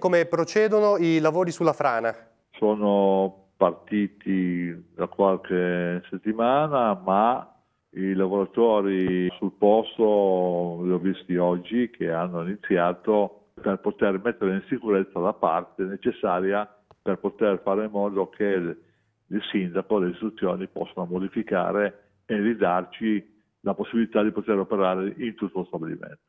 Come procedono i lavori sulla frana? Sono partiti da qualche settimana, ma i lavoratori sul posto li ho visti oggi che hanno iniziato per poter mettere in sicurezza la parte necessaria per poter fare in modo che il sindaco, le istruzioni possano modificare e ridarci la possibilità di poter operare in tutto lo stabilimento.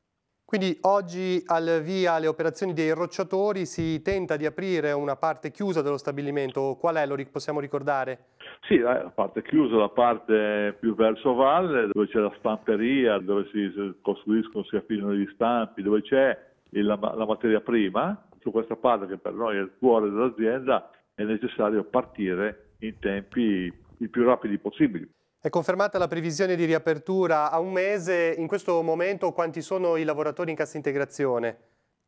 Quindi oggi al via alle operazioni dei rocciatori si tenta di aprire una parte chiusa dello stabilimento. Qual è? Possiamo ricordare? Sì, la parte chiusa, la parte più verso valle, dove c'è la stamperia, dove si costruiscono, si affinano gli stampi, dove c'è la materia prima. Su questa parte, che per noi è il cuore dell'azienda, è necessario partire in tempi i più rapidi possibili. È confermata la previsione di riapertura a un mese. In questo momento quanti sono i lavoratori in cassa integrazione?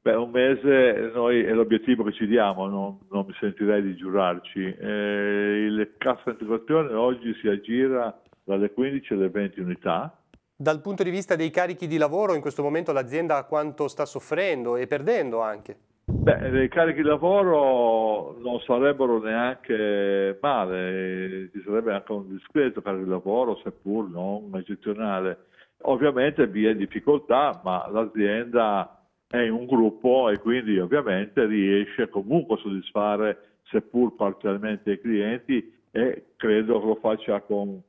Beh, un mese noi è l'obiettivo che ci diamo, non mi sentirei di giurarci. Il cassa integrazione oggi si aggira dalle 15 alle 20 unità. Dal punto di vista dei carichi di lavoro, in questo momento l'azienda quanto sta soffrendo e perdendo anche? Beh, i carichi di lavoro non sarebbero neanche male, ci sarebbe anche un discreto carico di lavoro, seppur non eccezionale. Ovviamente vi è difficoltà, ma l'azienda è in un gruppo e quindi ovviamente riesce comunque a soddisfare, seppur parzialmente, i clienti, e credo che lo faccia con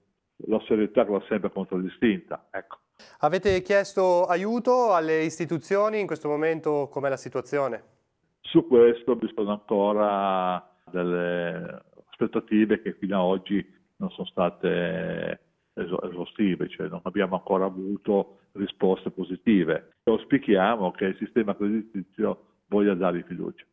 la serietà che l'ha sempre contraddistinta. Ecco. Avete chiesto aiuto alle istituzioni? In questo momento com'è la situazione? Su questo vi sono ancora delle aspettative che fino ad oggi non sono state esaustive, cioè non abbiamo ancora avuto risposte positive. Auspichiamo che il sistema creditizio voglia dare fiducia.